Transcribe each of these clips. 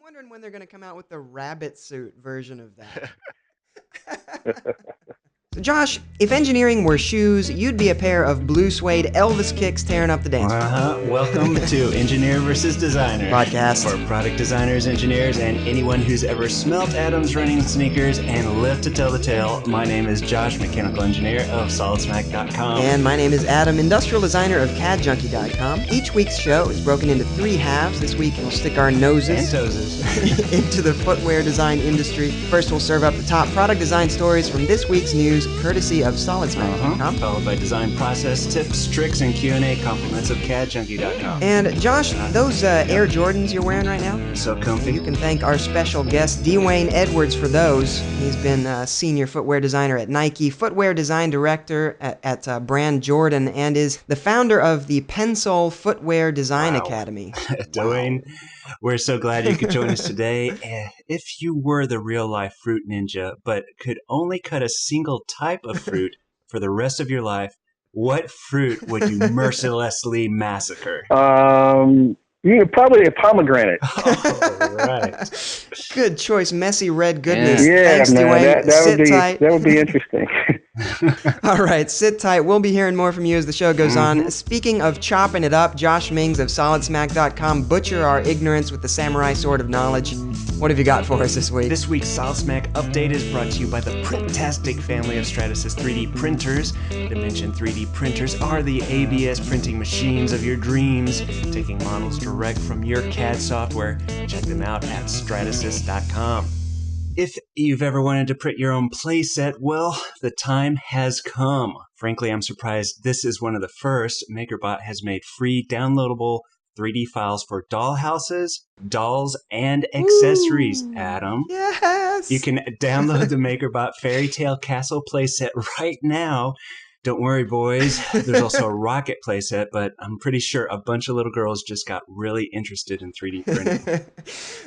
wondering when they're going to come out with the rabbit suit version of that. So Josh, if engineering were shoes, you'd be a pair of blue suede Elvis kicks tearing up the dance floor. Welcome to Engineer versus Designer Podcast for product designers, engineers, and anyone who's ever smelt Adam's running sneakers and lived to tell the tale. My name is Josh, mechanical engineer of SolidSmack.com. And my name is Adam, industrial designer of CADJunkie.com. Each week's show is broken into 3 halves. This week we'll stick our noses and toeses into the footwear design industry. First we'll serve up the top product design stories from this week's news, courtesy of SolidSmack.com. Followed by design process tips, tricks, and Q&A compliments of CADJunkie.com. And Josh, those Air Jordans you're wearing right now? So comfy. You can thank our special guest, Dwayne Edwards, for those. He's been senior footwear designer at Nike, footwear design director at Brand Jordan, and is the founder of the Pensole Footwear Design Academy. Dwayne, we're so glad you could join us today. If you were the real-life fruit ninja, but could only cut a single type of fruit for the rest of your life, what fruit would you mercilessly massacre? Probably a pomegranate. Oh, right. Good choice. Messy red goodness. Yeah, Thanks, man. Dwayne. Sit tight. That would be interesting. All right, sit tight. We'll be hearing more from you as the show goes on. Speaking of chopping it up, Josh Mings of SolidSmack.com butcher our ignorance with the samurai sword of knowledge. What have you got for us this week? This week's SolidSmack update is brought to you by the Printastic family of Stratasys 3D printers. Dimension 3D printers are the ABS printing machines of your dreams, taking models direct from your CAD software. Check them out at Stratasys.com. If you've ever wanted to print your own playset, well, the time has come. Frankly, I'm surprised this is one of the first. MakerBot has made free downloadable 3D files for dollhouses, dolls, and accessories, Adam. Yes! You can download the MakerBot Fairy Tale Castle playset right now. Don't worry, boys. There's also a rocket playset, but I'm pretty sure a bunch of little girls just got really interested in 3D printing.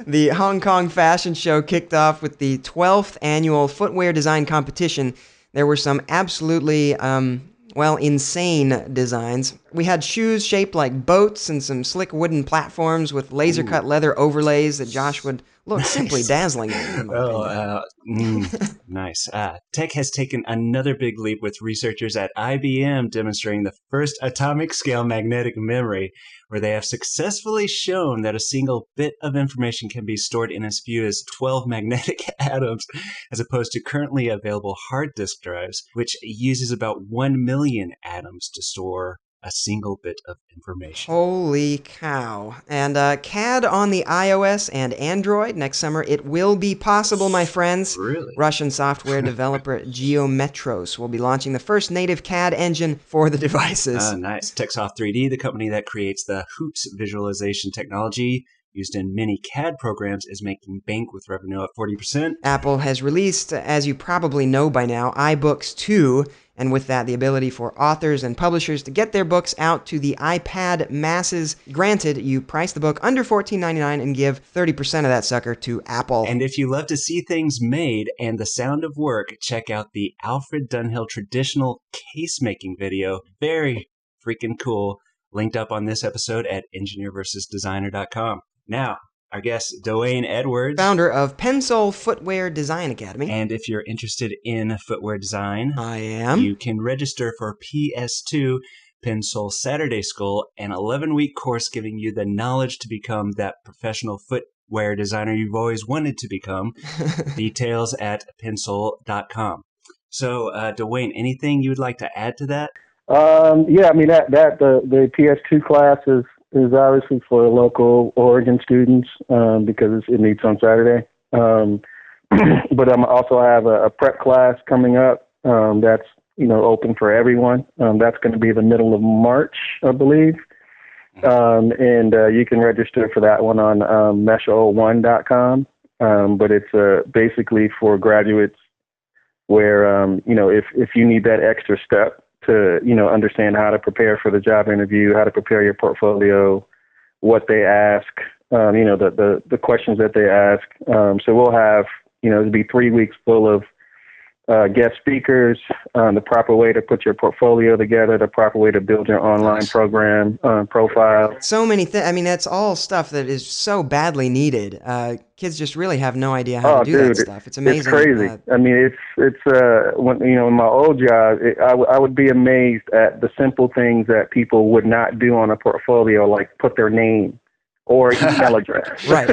The Hong Kong Fashion Show kicked off with the 12th annual footwear design competition. There were some absolutely, insane designs. We had shoes shaped like boats and some slick wooden platforms with laser-cut leather overlays that Josh would look simply dazzling in my opinion. Nice. Tech has taken another big leap with researchers at IBM demonstrating the first atomic scale magnetic memory, where they have successfully shown that a single bit of information can be stored in as few as 12 magnetic atoms, as opposed to currently available hard disk drives, which uses about 1 million atoms to store a single bit of information. Holy cow. And CAD on the iOS and Android next summer. It will be possible, my friends. Really? Russian software developer Geometros will be launching the first native CAD engine for the devices. Nice. Techsoft 3D, the company that creates the Hoops visualization technology used in many CAD programs, is making bank with revenue at 40%. Apple has released, as you probably know by now, iBooks 2, and with that, the ability for authors and publishers to get their books out to the iPad masses. Granted, you price the book under $14.99 and give 30% of that sucker to Apple. And if you love to see things made and the sound of work, check out the Alfred Dunhill traditional case-making video. Very freaking cool. Linked up on this episode at engineerversusdesigner.com. Now, our guest, Dwayne Edwards, founder of Pensole Footwear Design Academy. And if you're interested in footwear design, I am. You can register for PS2 Pensole Saturday School, an 11-week course giving you the knowledge to become that professional footwear designer you've always wanted to become. Details at Pensole.com. So, Dwayne, anything you would like to add to that? The PS2 class is obviously for local Oregon students because it meets on Saturday. But I also have a prep class coming up that's open for everyone. That's going to be the middle of March, I believe. And you can register for that one on mesh01.com. But it's basically for graduates where if you need that extra step to understand how to prepare for the job interview, how to prepare your portfolio, what they ask, the questions that they ask. So we'll have it'll be 3 weeks full of guest speakers, the proper way to put your portfolio together, the proper way to build your online program profile. So many things. I mean, that's all stuff that is so badly needed. Kids just really have no idea how to do that stuff. It's amazing. It's crazy. I mean, when in my old job, I would be amazed at the simple things that people would not do on a portfolio, like put their name or email address. Right.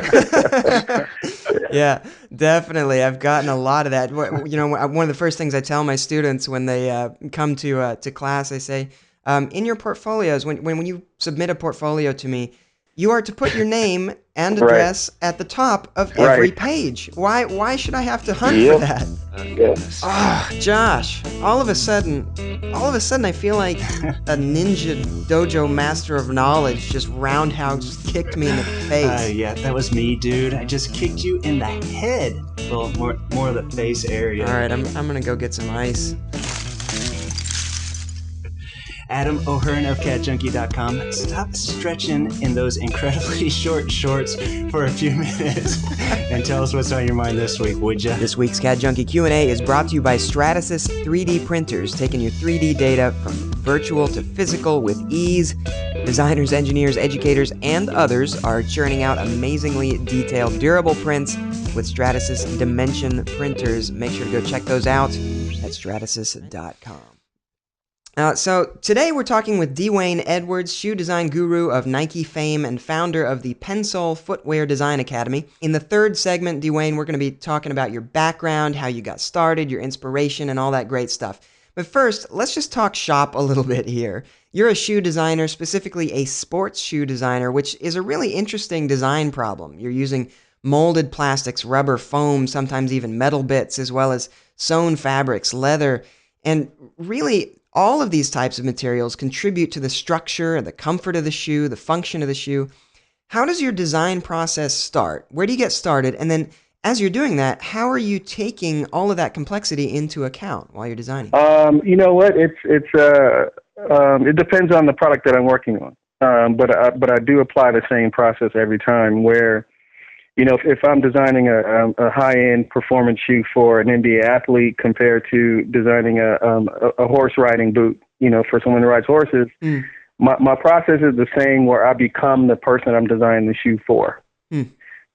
Yeah, definitely. I've gotten a lot of that. You know, one of the first things I tell my students when they come to class, I say, in your portfolios, when you submit a portfolio to me, you are to put your name and address at the top of every page. Why should I have to hunt for that? Yes. Ah, Josh, all of a sudden, I feel like a ninja dojo master of knowledge just roundhouse kicked me in the face. Yeah, that was me, dude. I just kicked you in the head. Well, more of the face area. All right, I'm gonna go get some ice. Adam O'Hearn of CatJunkie.com. Stop stretching in those incredibly short shorts for a few minutes and tell us what's on your mind this week, would ya? This week's Cat Junkie Q&A is brought to you by Stratasys 3D printers, taking your 3D data from virtual to physical with ease. Designers, engineers, educators, and others are churning out amazingly detailed, durable prints with Stratasys Dimension printers. Make sure to go check those out at stratasys.com. So today we're talking with Dwayne Edwards, shoe design guru of Nike fame and founder of the Pensole Footwear Design Academy. In the third segment, Dwayne, we're going to be talking about your background, how you got started, your inspiration, and all that great stuff. But first, let's just talk shop a little bit here. You're a shoe designer, specifically a sports shoe designer, which is a really interesting design problem. You're using molded plastics, rubber, foam, sometimes even metal bits, as well as sewn fabrics, leather, and really all of these types of materials contribute to the structure, the comfort of the shoe, the function of the shoe. How does your design process start? Where do you get started? And then as you're doing that, how are you taking all of that complexity into account while you're designing? You know what? It depends on the product that I'm working on. But I do apply the same process every time where, you know, if I'm designing a high-end performance shoe for an NBA athlete compared to designing a horse riding boot, you know, for someone who rides horses, my process is the same where I become the person I'm designing the shoe for.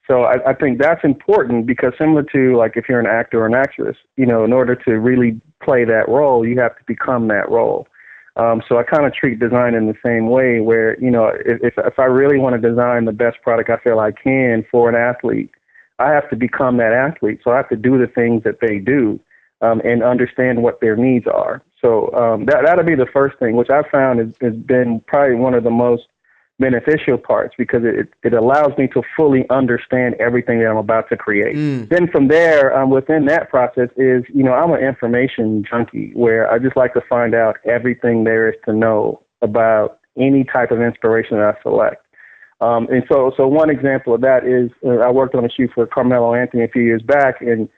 So I think that's important because similar to like if you're an actor or an actress, you know, in order to really play that role, you have to become that role. So I kind of treat design in the same way where, you know, if I really want to design the best product I feel I can for an athlete, I have to become that athlete. So I have to do the things that they do and understand what their needs are. So that'll be the first thing, which I found has been probably one of the most beneficial parts because it allows me to fully understand everything that I'm about to create. Then from there, within that process is, you know, I'm an information junkie where I just like to find out everything there is to know about any type of inspiration that I select. And so one example of that is I worked on a shoe for Carmelo Anthony a few years back, and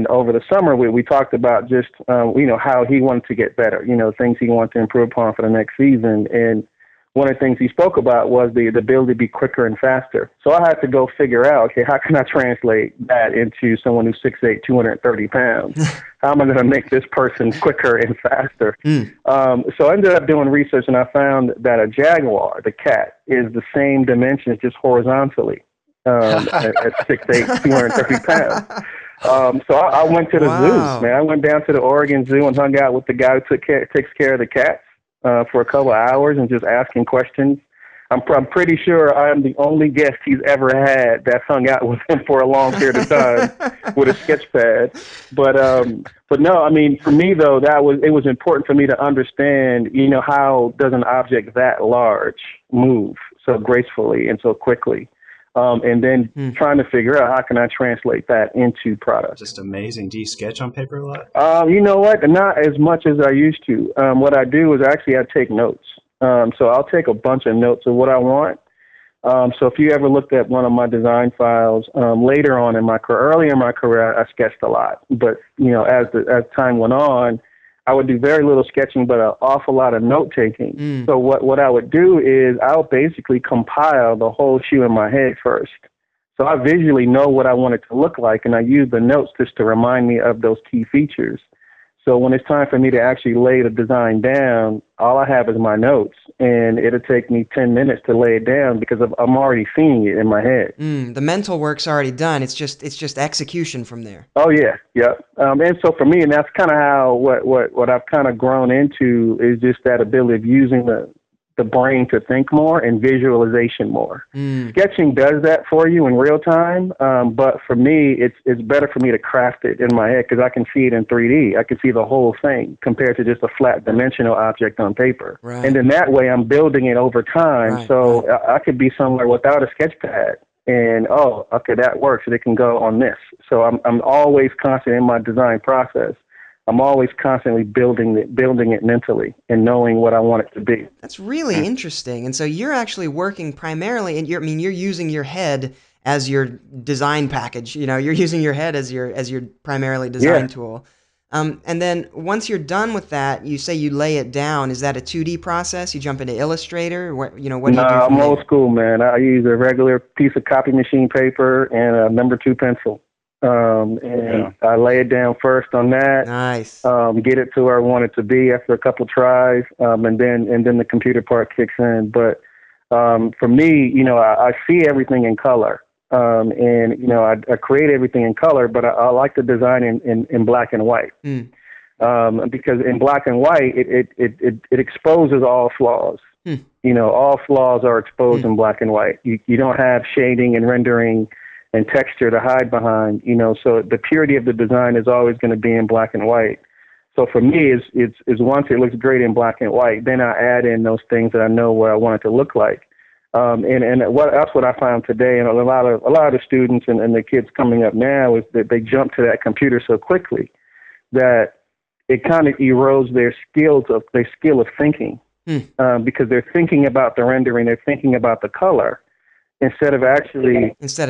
over the summer we talked about just, you know, how he wanted to get better, you know, things he wanted to improve upon for the next season. And one of the things he spoke about was the ability to be quicker and faster. So I had to go figure out, okay, how can I translate that into someone who's 6'8", 230 pounds? How am I going to make this person quicker and faster? So I ended up doing research, and I found that a jaguar, the cat, is the same dimensions, just horizontally at 6'8", 230 pounds. So I went to the zoo, man. I went down to the Oregon Zoo and hung out with the guy who takes care of the cats. For a couple of hours and just asking questions. I'm pretty sure I'm the only guest he's ever had that hung out with him for a long period of time with a sketch pad. But no, I mean, for me though, it was important for me to understand, you know, how does an object that large move so gracefully and so quickly? And then trying to figure out how can I translate that into product. Just amazing. Do you sketch on paper a lot? You know what? Not as much as I used to. What I do is actually I take notes. So I'll take a bunch of notes of what I want. So if you ever looked at one of my design files later on in my career, early in my career, I sketched a lot. But you know, as time went on, I would do very little sketching, but an awful lot of note taking. So what I would do is I'll basically compile the whole shoe in my head first. So I visually know what I want it to look like, and I use the notes just to remind me of those key features. So when it's time for me to actually lay the design down, all I have is my notes, and it'll take me 10 minutes to lay it down because I'm already seeing it in my head. The mental work's already done. It's just execution from there. Oh yeah, yeah. And so for me, and that's kind of how what I've kind of grown into is just that ability of using the brain to think more and visualization more. Sketching does that for you in real time, but for me, it's better for me to craft it in my head because I can see it in 3D. I can see the whole thing compared to just a flat dimensional object on paper. Right. And then that way, I'm building it over time. Right, so I could be somewhere without a sketch pad. And, oh, okay, that works. It can go on this. So I'm always constant in my design process. I'm always constantly building it mentally and knowing what I want it to be. That's really interesting. And so you're actually working primarily, and you're using your head as your design package. You're using your head as your primarily design tool. And then once you're done with that, you say you lay it down. Is that a 2D process? You jump into Illustrator? What do you do? No, I'm old school, man. I use a regular piece of copy machine paper and a number 2 pencil. I lay it down first on that. Nice. Get it to where I want it to be after a couple tries, and then the computer part kicks in. But for me, I see everything in color, and I create everything in color. But I like to design in black and white, because in black and white it exposes all flaws. All flaws are exposed in black and white. You don't have shading and rendering and texture to hide behind, so the purity of the design is always going to be in black and white. So for me, it's once it looks great in black and white, then I add in those things that I know what I want it to look like. That's what I found today, and a lot of the students and the kids coming up now is that they jump to that computer so quickly that it kind of erodes their skill of thinking, because they're thinking about the rendering, they're thinking about the color. Instead of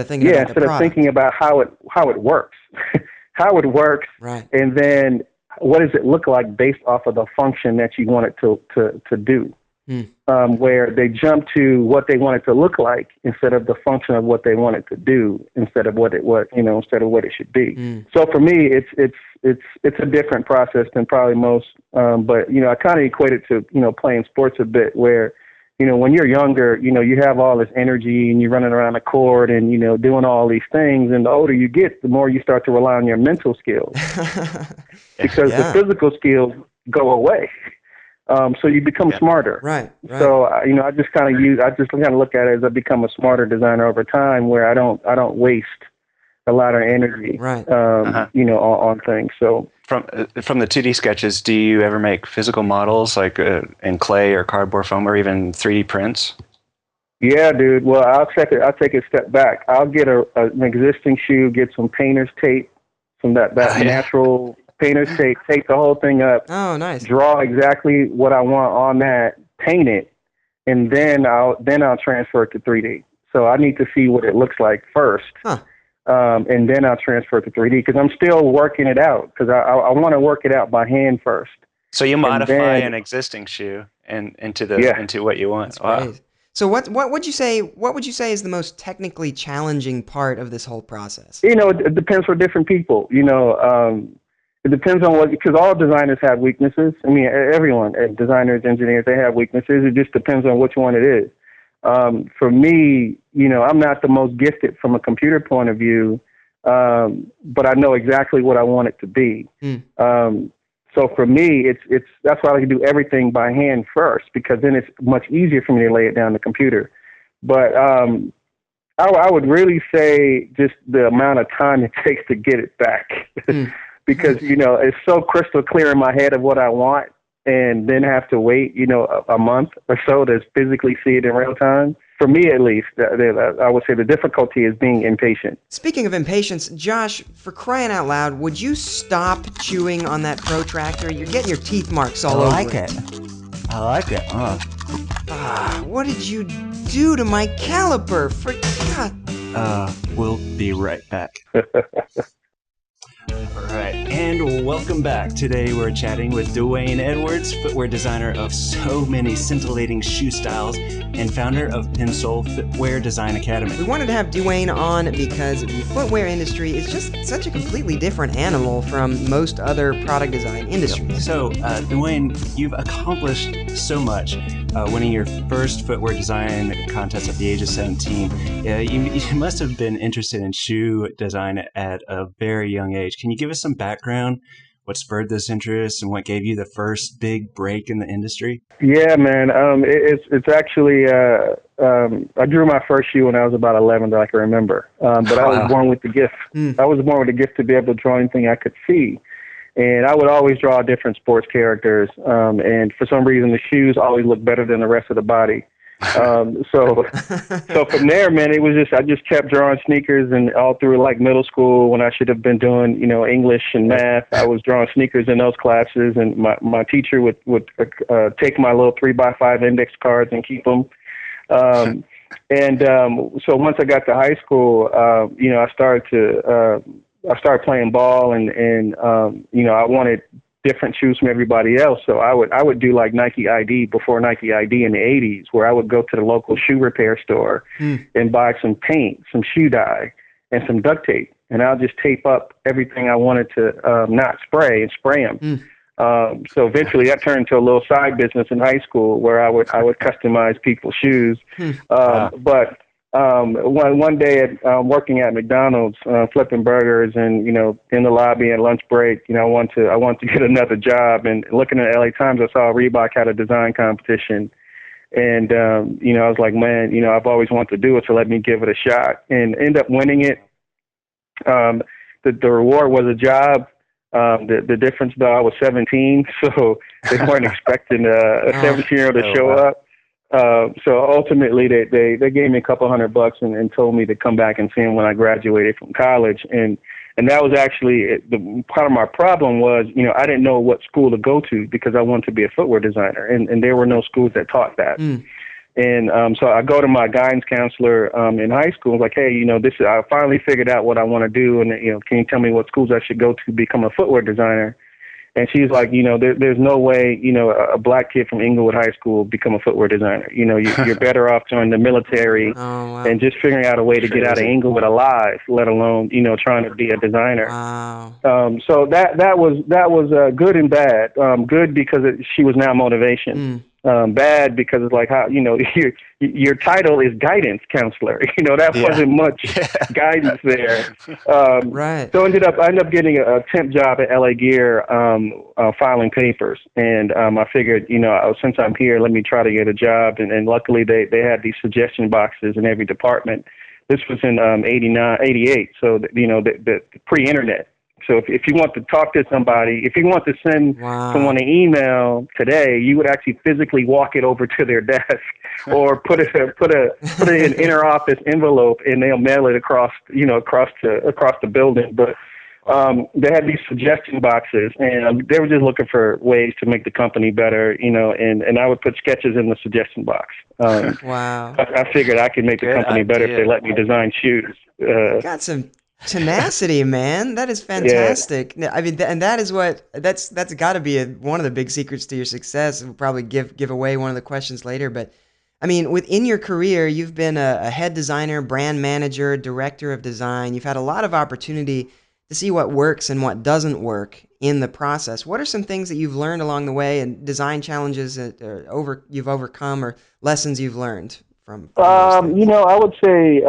thinking about how it works, how it works, right? And then what does it look like based off of the function that you want it to do? Where they jump to what they want it to look like instead of the function of what they want it to do, instead of what it should be. So for me, it's a different process than probably most. But I kind of equate it to playing sports a bit, where when you're younger, you have all this energy and you're running around the court and, doing all these things. And the older you get, the more you start to rely on your mental skills because the physical skills go away. So you become smarter. Right. So, I just kind of look at it as I become a smarter designer over time, where I don't waste a lot of energy, on things. So from the 2D sketches, do you ever make physical models like in clay or cardboard foam or even 3D prints? Yeah, dude. Well, I'll take a step back. I'll get an existing shoe, get some painter's tape, some that natural painter's tape, take the whole thing up. Oh, nice. Draw exactly what I want on that, paint it, and then I'll transfer it to 3D. So I need to see what it looks like first. And then I'll transfer it to 3D because I'm still working it out, because I want to work it out by hand first. So you modify an existing shoe into what you want. That's great. So what would you say is the most technically challenging part of this whole process? It depends for different people. It depends on because all designers have weaknesses. I mean, everyone, designers, engineers, they have weaknesses. It just depends on which one it is. For me, I'm not the most gifted from a computer point of view, but I know exactly what I want it to be. So for me, that's why I like to do everything by hand first, because then it's much easier for me to lay it down on the computer. But I would really say just the amount of time it takes to get it back, because it's so crystal clear in my head of what I want, and then have to wait, a month or so to physically see it in real time. For me, at least, I would say the difficulty is being impatient. Speaking of impatience, Josh, for crying out loud, would you stop chewing on that protractor? You're getting your teeth marks all over it. I like it. What did you do to my caliper? For God. We'll be right back. All right, and welcome back. Today we're chatting with Dwayne Edwards, footwear designer of so many scintillating shoe styles and founder of Pensole Footwear Design Academy. We wanted to have Dwayne on because the footwear industry is just such a completely different animal from most other product design industries. So, Dwayne, you've accomplished so much. Winning your first footwear design contest at the age of 17. You must have been interested in shoe design at a very young age. Can you give us some background? What spurred this interest and what gave you the first big break in the industry? Yeah, man. It's actually I drew my first shoe when I was about 11 that I can remember. But I was born with the gift. I was born with the gift to be able to draw anything I could see. And I would always draw different sports characters. And for some reason, the shoes always looked better than the rest of the body. So from there, man, I just kept drawing sneakers, and all through like middle school when I should have been doing, English and math, I was drawing sneakers in those classes. And my teacher would take my little 3x5 index cards and keep them. So once I got to high school, I started playing ball, and I wanted different shoes from everybody else. So I would do like Nike ID before Nike ID in the 80s, where I would go to the local shoe repair store and buy some paint, some shoe dye, and some duct tape. And I'll just tape up everything I wanted to not spray and spray them. So eventually that turned into a little side business in high school where I would customize people's shoes. But one day working at McDonald's, flipping burgers, and in the lobby at lunch break, I want to get another job. And looking at LA Times, I saw Reebok had a design competition, and I was like, man, I've always wanted to do it, so let me give it a shot, and end up winning it. The reward was a job. The difference, though, I was 17, so they weren't expecting a 17-year-old to show up. So ultimately, they gave me a couple $100 and told me to come back and see them when I graduated from college. And that was actually the part of my problem was, I didn't know what school to go to because I wanted to be a footwear designer, and there were no schools that taught that. And so I go to my guidance counselor in high school, like, hey, I finally figured out what I want to do, and can you tell me what schools I should go to become a footwear designer? And she's like, there's no way, a black kid from Inglewood High School become a footwear designer. You're better off joining the military and just figuring out a way to get out of Inglewood alive, let alone, trying to be a designer. So that was good and bad. Good because she was now motivation. Bad because it's like how your title is guidance counselor. That wasn't much guidance there. Right. So I ended up getting a temp job at LA Gear, filing papers, and I figured since I'm here, let me try to get a job. And luckily they had these suggestion boxes in every department. This was in 88, so the pre-internet. So if you want to talk to somebody, if you want to send someone an email today, you would actually physically walk it over to their desk, or put it in an inner office envelope, and they'll mail it across the building. But they had these suggestion boxes, and they were just looking for ways to make the company better, and I would put sketches in the suggestion box. I figured I could make the company better if they let me design shoes. Got some tenacity, man. That is fantastic. Yeah. I mean, and that's got to be one of the big secrets to your success. We'll probably give away one of the questions later, but I mean, within your career, you've been a head designer, brand manager, director of design. You've had a lot of opportunity to see what works and what doesn't work in the process. What are some things that you've learned along the way, and design challenges that you've overcome, or lessons you've learned from those things? I would say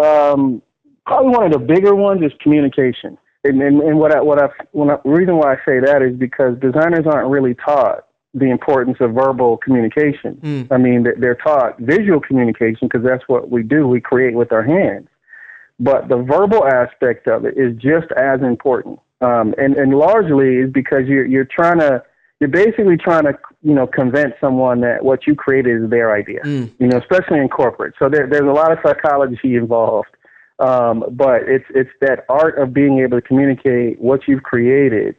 probably one of the bigger ones is communication. And the reason why I say that is because designers aren't really taught the importance of verbal communication. I mean, they're taught visual communication because that's what we do. We create with our hands. But the verbal aspect of it is just as important. And largely is because you're basically trying to, convince someone that what you created is their idea, especially in corporate. So there's a lot of psychology involved. But it's that art of being able to communicate what you've created,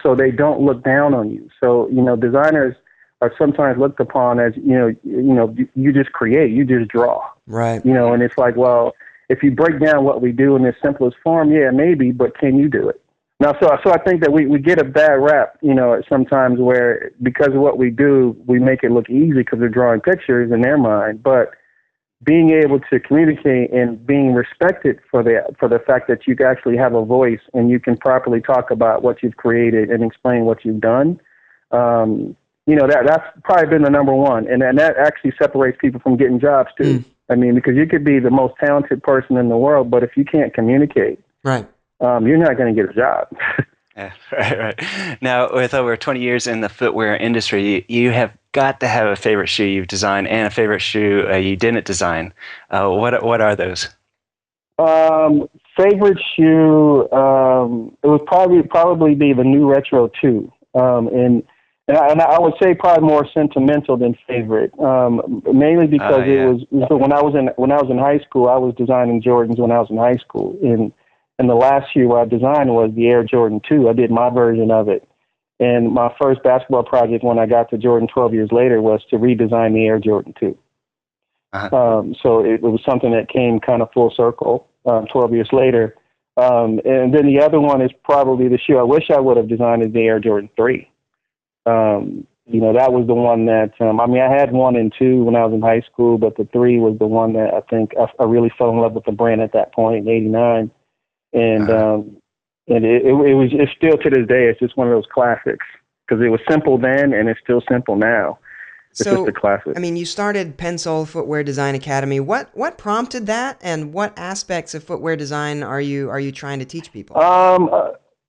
so they don't look down on you. So, designers are sometimes looked upon as, you just create, you just draw. Right. And it's like, well, if you break down what we do in its simplest form, yeah, maybe, but can you do it? Now, so I think that we get a bad rap, sometimes where because of what we do, we make it look easy because we're drawing pictures in their mind. But being able to communicate and being respected for the fact that you actually have a voice and you can properly talk about what you've created and explain what you've done, that's probably been the number one, and that actually separates people from getting jobs too. I mean, because you could be the most talented person in the world, but if you can't communicate, Right. you're not going to get a job. Yeah, right. Now, with over 20 years in the footwear industry, you have got to have a favorite shoe you've designed and a favorite shoe you didn't design. What are those? Favorite shoe, it would probably be the new Retro 2. And I would say probably more sentimental than favorite, mainly because it was so when I was in high school, I was designing Jordans when I was in high school, and the last shoe I designed was the Air Jordan 2. I did my version of it, and my first basketball project when I got to Jordan 12 years later was to redesign the Air Jordan 2. So it was something that came kind of full circle 12 years later. And then the other one is probably the shoe I wish I would have designed is the Air Jordan 3. That was the one that, I had 1 and 2 when I was in high school, but the 3 was the one that I think I really fell in love with the brand at that point in '89. And it's still to this day, it's just one of those classics because it was simple then and it's still simple now. It's just a classic. I mean, you started Pensole Footwear Design Academy. What prompted that, and what aspects of footwear design are you trying to teach people?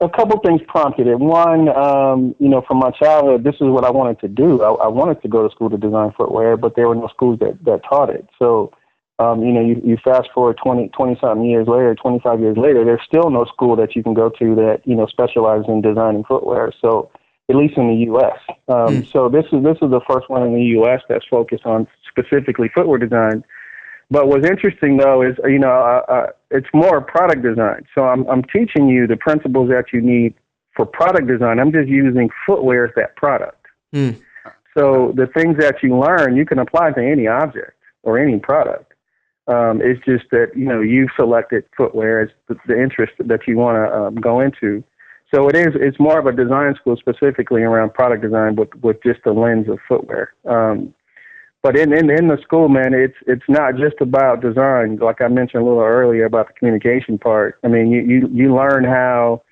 A couple things prompted it. One, from my childhood, this is what I wanted to do. I wanted to go to school to design footwear, but there were no schools that taught it. So, you fast forward 20-something years later, 25 years later, there's still no school that you can go to that, specializes in designing footwear. So, at least in the U.S. So this is the first one in the U.S. that's focused on specifically footwear design. But what's interesting, though, is, it's more product design. So I'm teaching you the principles that you need for product design. I'm just using footwear as that product. So the things that you learn, you can apply to any object or any product. It's just that, you've selected footwear as the interest that you want to go into. So it's more of a design school specifically around product design with just the lens of footwear. But in the school, man, it's not just about design. Like I mentioned a little earlier about the communication part. I mean, you learn how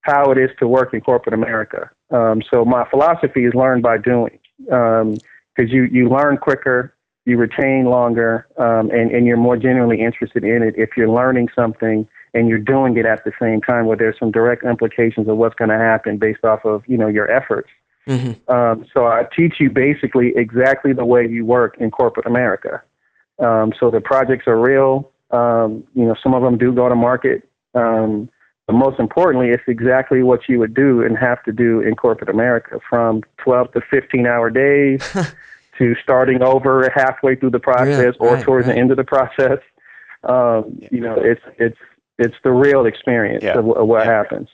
it is to work in corporate America. So my philosophy is learn by doing, because you learn quicker, you retain longer, and you're more genuinely interested in it if you're learning something and you're doing it at the same time, where there's some direct implications of what's going to happen based off of your efforts. So I teach you basically exactly the way you work in corporate America. So the projects are real. Some of them do go to market. But most importantly, it's exactly what you would do and have to do in corporate America, from 12 to 15-hour days to starting over halfway through the process towards the end of the process. It's the real experience of what happens.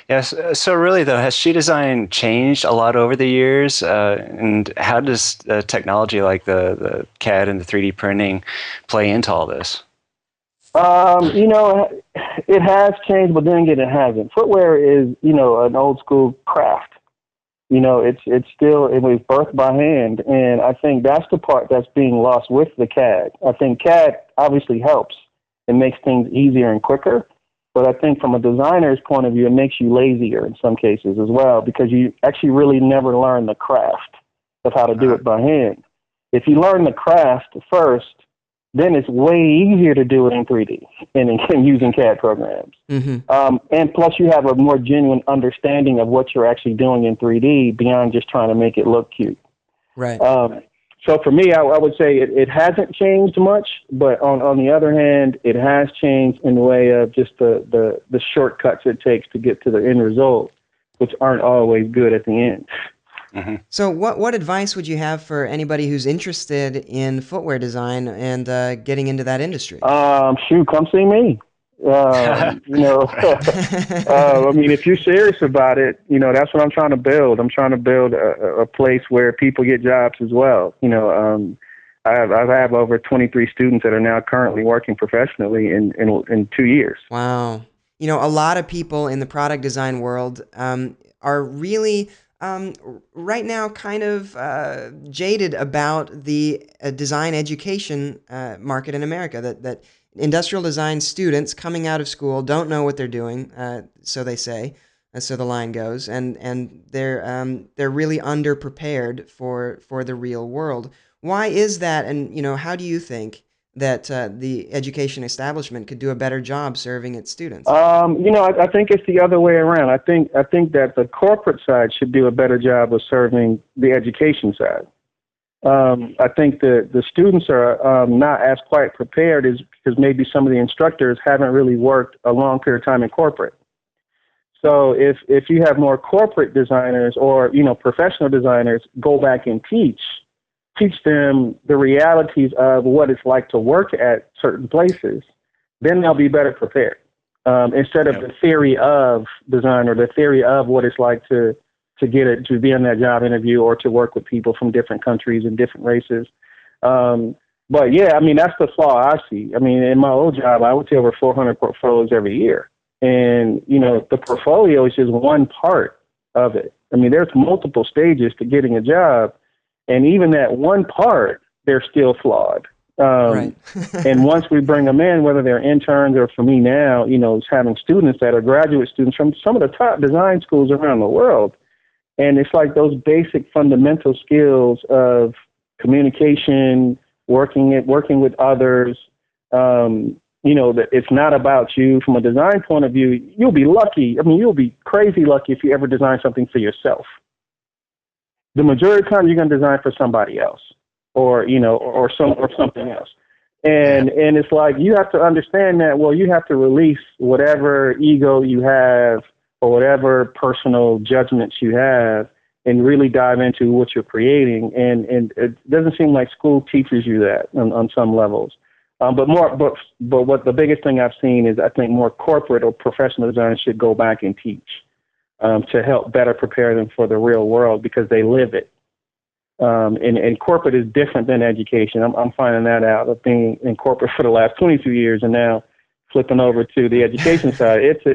Yes. So really, though, has shoe design changed a lot over the years? And how does technology like the CAD and the 3D printing play into all this? It has changed, but then again, it hasn't. Footwear is, an old school craft. It's still, it was birthed by hand. And I think that's the part that's being lost with the CAD. I think CAD obviously helps. It makes things easier and quicker. But I think from a designer's point of view, it makes you lazier in some cases as well, because you actually really never learn the craft of how to do it by hand. If you learn the craft first, then it's way easier to do it in 3D and using CAD programs. And plus you have a more genuine understanding of what you're actually doing in 3D beyond just trying to make it look cute. Right. So for me, I would say it hasn't changed much, but on the other hand, it has changed in the way of just the shortcuts it takes to get to the end result, which aren't always good at the end. So what advice would you have for anybody who's interested in footwear design and getting into that industry? Come see me. I mean, if you're serious about it, that's what I'm trying to build. I'm trying to build a place where people get jobs as well. I have over 23 students that are now currently working professionally in 2 years. Wow. a lot of people in the product design world are really right now kind of jaded about the design education market in America. That industrial design students coming out of school don't know what they're doing, so they say, so the line goes, and they're really underprepared for the real world. Why is that? And how do you think that the education establishment could do a better job serving its students? I think it's the other way around. I think that the corporate side should do a better job of serving the education side. I think the students are not as quite prepared as because maybe some of the instructors haven't really worked a long period of time in corporate. So if you have more corporate designers or professional designers go back and teach them the realities of what it's like to work at certain places, then they'll be better prepared. Instead of the theory of design or the theory of what it's like to be in that job interview or to work with people from different countries and different races. But yeah, I mean, that's the flaw I see. I mean, in my old job, I would see over 400 portfolios every year. And, the portfolio is just one part of it. I mean, there's multiple stages to getting a job. And even that one part, they're still flawed. Right. And once we bring them in, whether they're interns or for me now, it's having students that are graduate students from some of the top design schools around the world. And it's like those basic fundamental skills of communication, working with others, that it's not about you from a design point of view. You'll be lucky. I mean, you'll be crazy lucky if you ever design something for yourself. The majority of the time you're going to design for somebody else or something else. And it's like, you have to understand that, well, you have to release whatever ego you have or whatever personal judgments you have and really dive into what you're creating. And it doesn't seem like school teaches you that on some levels. But what the biggest thing I've seen is I think more corporate or professional designers should go back and teach to help better prepare them for the real world because they live it. And corporate is different than education. I'm finding that out. I've been in corporate for the last 22 years, and now flipping over to the education side, it's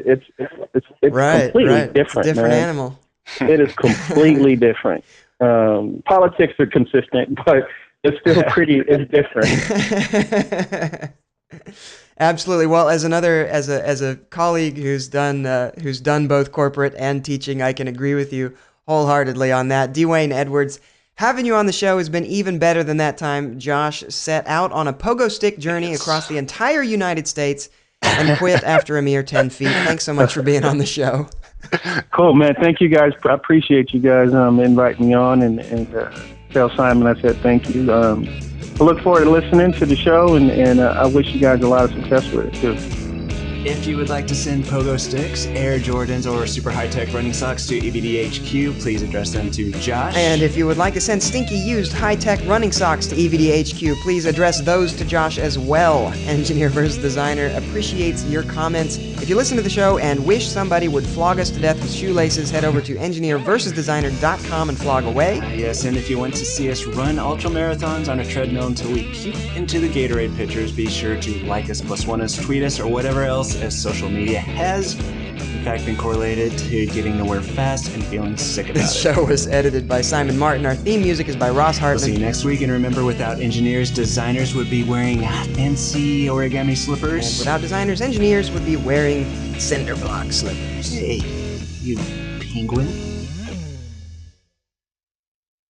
Right, completely right. It's a different. different Man. animal. It is completely different. Politics are consistent, but it's still it's different. Absolutely. Well, as a colleague who's done both corporate and teaching, I can agree with you wholeheartedly on that. Dwayne Edwards, having you on the show has been even better than that time Josh set out on a pogo stick journey across the entire United States and quit after a mere 10 feet. Thanks so much for being on the show. Cool, man. Thank you guys. I appreciate you guys inviting me on and tell Simon I said thank you. I look forward to listening to the show, and I wish you guys a lot of success with it, too. If you would like to send pogo sticks, Air Jordans, or super high-tech running socks to EVDHQ, please address them to Josh. And if you would like to send stinky used high-tech running socks to EVDHQ, please address those to Josh as well. Engineer vs. Designer appreciates your comments. If you listen to the show and wish somebody would flog us to death with shoelaces, head over to engineerversusdesigner.com and flog away. Yes, and if you want to see us run ultra marathons on a treadmill until we puke into the Gatorade pitchers, be sure to like us, +1 us, tweet us, or whatever else as social media has, in fact, been correlated to getting nowhere fast and feeling sick about This show was edited by Simon Martin. Our theme music is by Ross Hartman. We'll see you next week, and remember, without engineers, designers would be wearing fancy origami slippers. And without designers, engineers would be wearing cinder block slippers. Hey, you penguin.